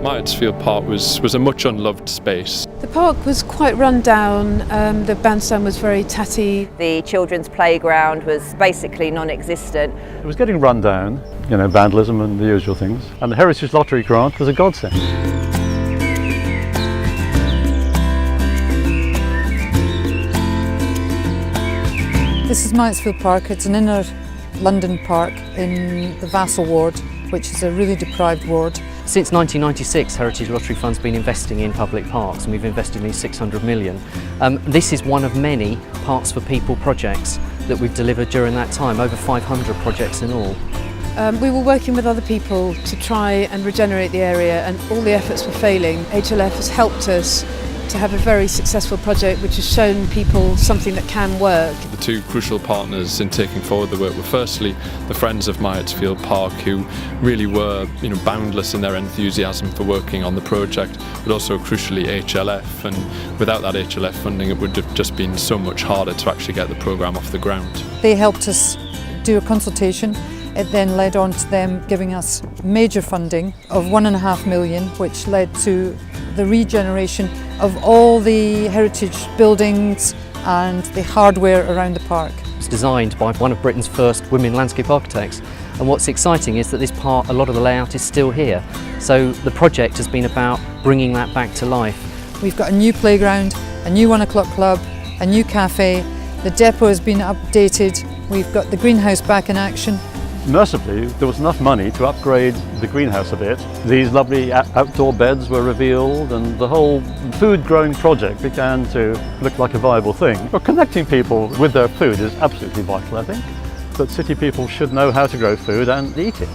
Myatt Park was a much unloved space. The park was quite run down, the bandstand was very tatty. The children's playground was basically non-existent. It was getting run down, vandalism and the usual things. And the Heritage Lottery grant was a godsend. This is Myatt Park. It's an inner London park in the Vassal ward, which is a really deprived ward. Since 1996, Heritage Lottery Fund's been investing in public parks, and we've invested nearly 600 million. This is one of many Parks for People projects that we've delivered during that time, over 500 projects in all. We were working with other people to try and regenerate the area, and all the efforts were failing. HLF has helped us to have a very successful project which has shown people something that can work. The two crucial partners in taking forward the work were firstly the Friends of Myatt Park, who really were boundless in their enthusiasm for working on the project, but also crucially HLF, and without that HLF funding it would have just been so much harder to actually get the programme off the ground. They helped us do a consultation. It then led on to them giving us major funding of £1.5 million, which led to the regeneration of all the heritage buildings and the hardware around the park. It's designed by one of Britain's first women landscape architects, and what's exciting is that this part, a lot of the layout is still here. So the project has been about bringing that back to life. We've got a new playground, a new 1 o'clock club, a new cafe, the depot has been updated, we've got the greenhouse back in action. Mercifully, there was enough money to upgrade the greenhouse a bit. These lovely outdoor beds were revealed, and the whole food growing project began to look like a viable thing. But connecting people with their food is absolutely vital, I think. That city people should know how to grow food and eat it.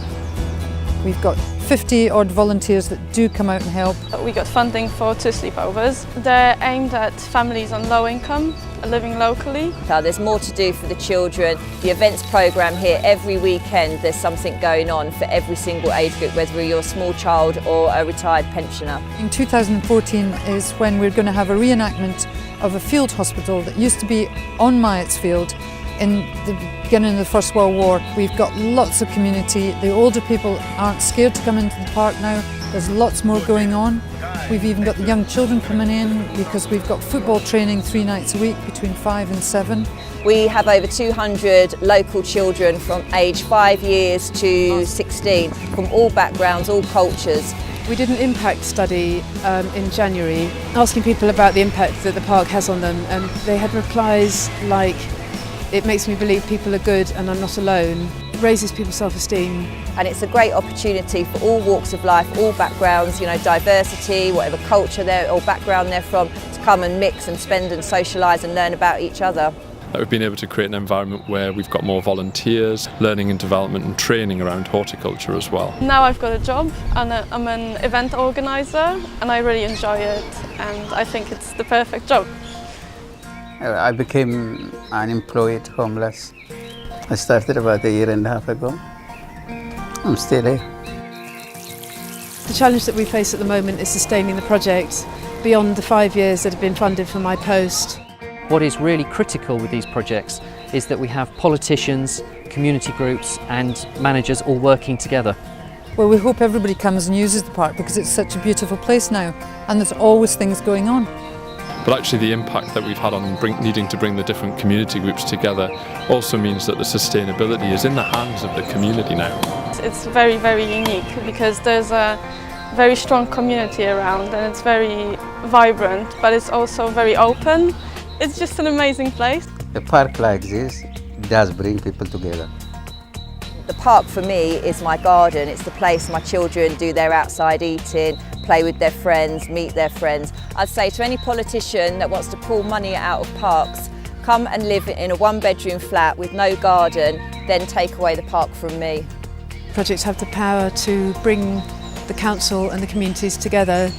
We've got 50 odd volunteers that do come out and help. We got funding for 2 sleepovers. They're aimed at families on low income, living locally. There's more to do for the children. The events programme here, every weekend there's something going on for every single age group, whether you're a small child or a retired pensioner. In 2014 is when we're going to have a reenactment of a field hospital that used to be on Myatt's Field in the beginning of the First World War. We've got lots of community. The older people aren't scared to come into the park now. There's lots more going on. We've even got the young children coming in because we've got football training 3 nights a week between 5 and 7. We have over 200 local children from age 5 years to 16, from all backgrounds, all cultures. We did an impact study in January, asking people about the impact that the park has on them, and they had replies like, "It makes me believe people are good and I'm not alone." It raises people's self-esteem. And it's a great opportunity for all walks of life, all backgrounds, diversity, whatever culture or background they're from, to come and mix and spend and socialise and learn about each other. That we've been able to create an environment where we've got more volunteers, learning and development and training around horticulture as well. Now I've got a job and I'm an event organiser, and I really enjoy it, and I think it's the perfect job. I became unemployed, homeless. I started about 1.5 years ago. I'm still here. The challenge that we face at the moment is sustaining the project beyond the 5 years that have been funded for my post. What is really critical with these projects is that we have politicians, community groups and managers all working together. Well, we hope everybody comes and uses the park because it's such a beautiful place now, and there's always things going on. But actually the impact that we've had on needing to bring the different community groups together also means that the sustainability is in the hands of the community now. It's very, very unique because there's a very strong community around, and it's very vibrant, but it's also very open. It's just an amazing place. A park like this does bring people together. The park for me is my garden. It's the place my children do their outside eating, play with their friends, meet their friends. I'd say to any politician that wants to pull money out of parks, come and live in a 1-bedroom flat with no garden, then take away the park from me. Projects have the power to bring the council and the communities together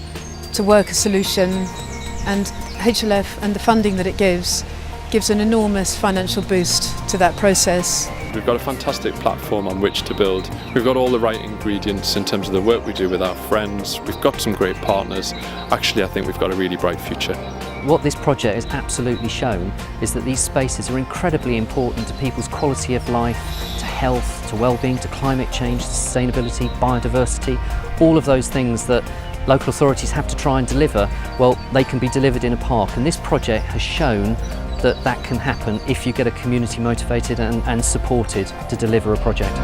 to work a solution, and HLF and the funding that it gives an enormous financial boost to that process. We've got a fantastic platform on which to build. We've got all the right ingredients in terms of the work we do with our friends. We've got some great partners. Actually, I think we've got a really bright future. What this project has absolutely shown is that these spaces are incredibly important to people's quality of life, to health, to well-being, to climate change, to sustainability, biodiversity, all of those things that local authorities have to try and deliver, well, they can be delivered in a park, and this project has shown that that can happen if you get a community motivated and supported to deliver a project.